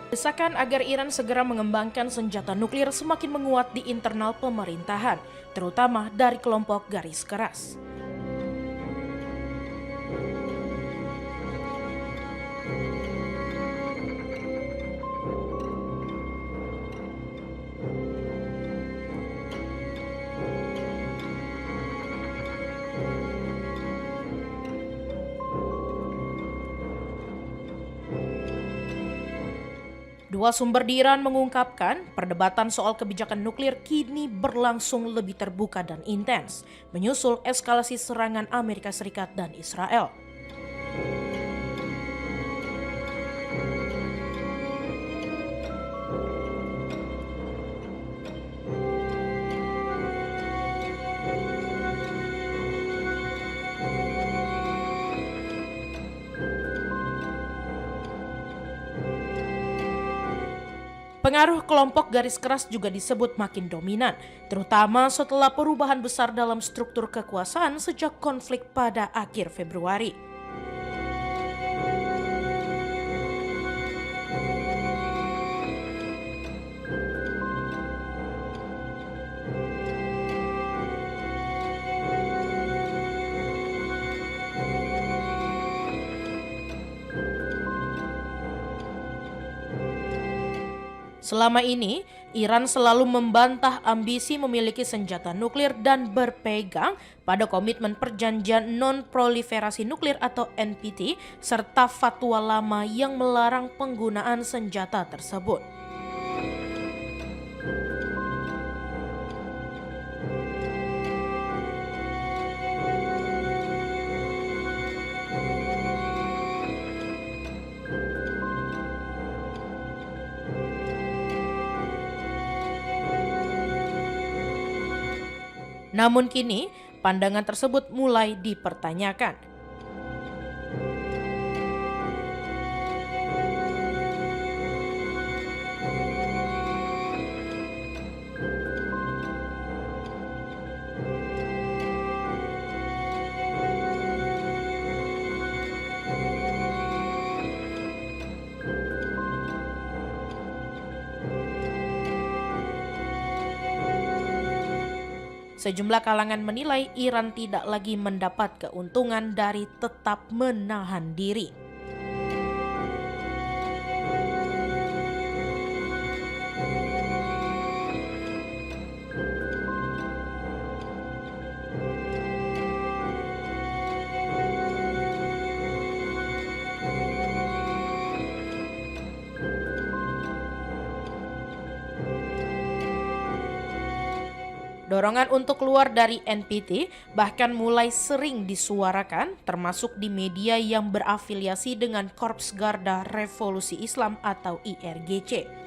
Desakan agar Iran segera mengembangkan senjata nuklir semakin menguat di internal pemerintahan, terutama dari kelompok garis keras. Dua sumber di Iran mengungkapkan perdebatan soal kebijakan nuklir kini berlangsung lebih terbuka dan intens, menyusul eskalasi serangan Amerika Serikat dan Israel. Pengaruh kelompok garis keras juga disebut makin dominan, terutama setelah perubahan besar dalam struktur kekuasaan sejak konflik pada akhir Februari. Selama ini, Iran selalu membantah ambisi memiliki senjata nuklir dan berpegang pada komitmen perjanjian non-proliferasi nuklir atau NPT serta fatwa lama yang melarang penggunaan senjata tersebut. Namun kini, pandangan tersebut mulai dipertanyakan. Sejumlah kalangan menilai Iran tidak lagi mendapat keuntungan dari tetap menahan diri. Dorongan untuk keluar dari NPT bahkan mulai sering disuarakan, termasuk di media yang berafiliasi dengan Korps Garda Revolusi Islam atau IRGC.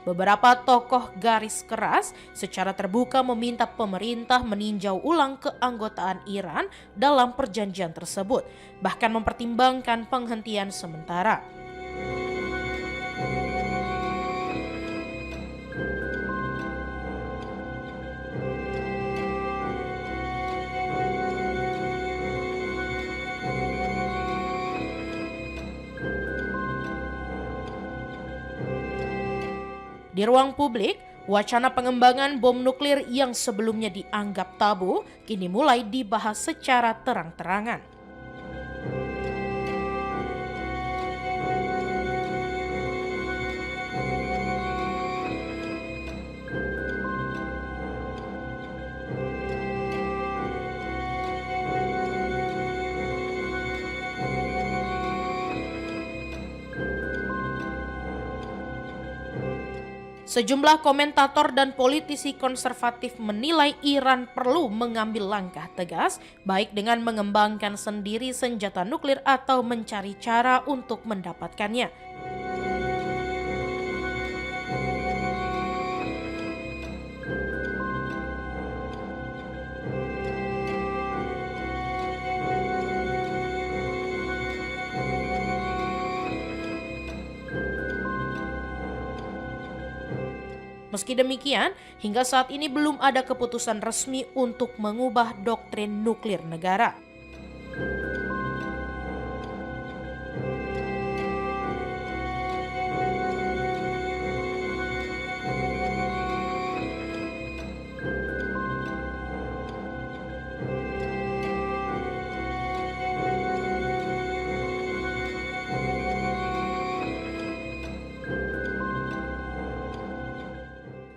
Beberapa tokoh garis keras secara terbuka meminta pemerintah meninjau ulang keanggotaan Iran dalam perjanjian tersebut, bahkan mempertimbangkan penghentian sementara. Di ruang publik, wacana pengembangan bom nuklir yang sebelumnya dianggap tabu kini mulai dibahas secara terang-terangan. Sejumlah komentator dan politisi konservatif menilai Iran perlu mengambil langkah tegas, baik dengan mengembangkan sendiri senjata nuklir atau mencari cara untuk mendapatkannya. Meski demikian, hingga saat ini belum ada keputusan resmi untuk mengubah doktrin nuklir negara.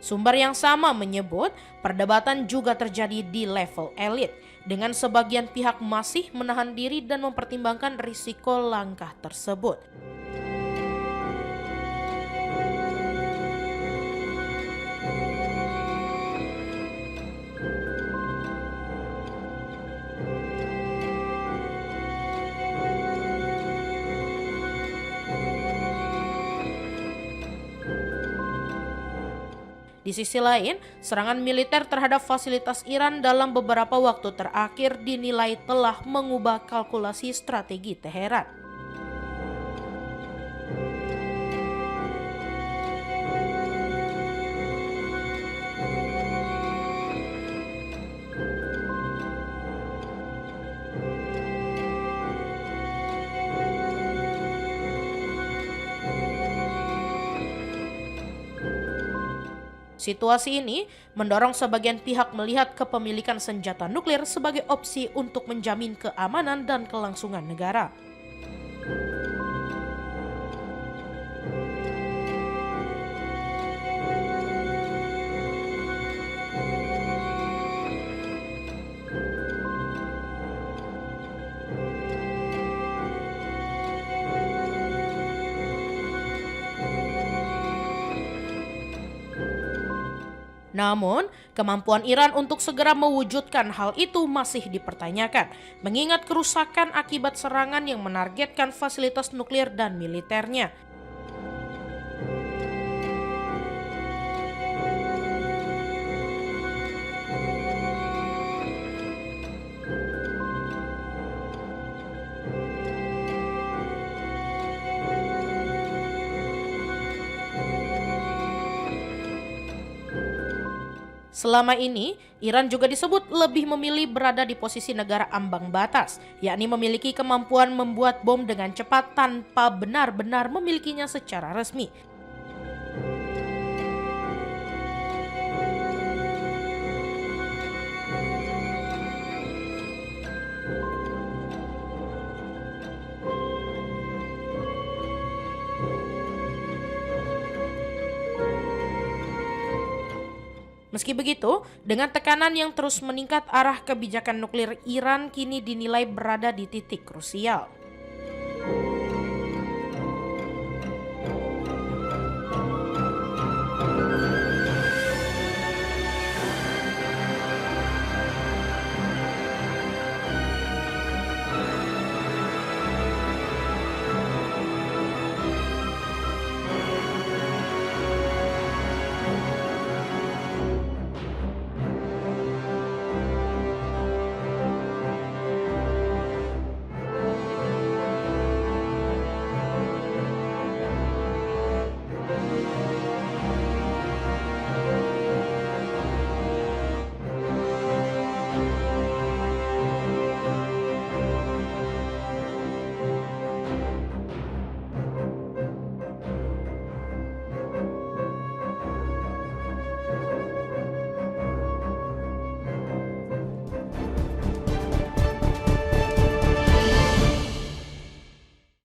Sumber yang sama menyebut perdebatan juga terjadi di level elit, dengan sebagian pihak masih menahan diri dan mempertimbangkan risiko langkah tersebut. Di sisi lain, serangan militer terhadap fasilitas Iran dalam beberapa waktu terakhir dinilai telah mengubah kalkulasi strategi Teheran. Situasi ini mendorong sebagian pihak melihat kepemilikan senjata nuklir sebagai opsi untuk menjamin keamanan dan kelangsungan negara. Namun, kemampuan Iran untuk segera mewujudkan hal itu masih dipertanyakan, mengingat kerusakan akibat serangan yang menargetkan fasilitas nuklir dan militernya. Selama ini, Iran juga disebut lebih memilih berada di posisi negara ambang batas, yakni memiliki kemampuan membuat bom dengan cepat tanpa benar-benar memilikinya secara resmi. Meski begitu, dengan tekanan yang terus meningkat, arah kebijakan nuklir Iran kini dinilai berada di titik krusial.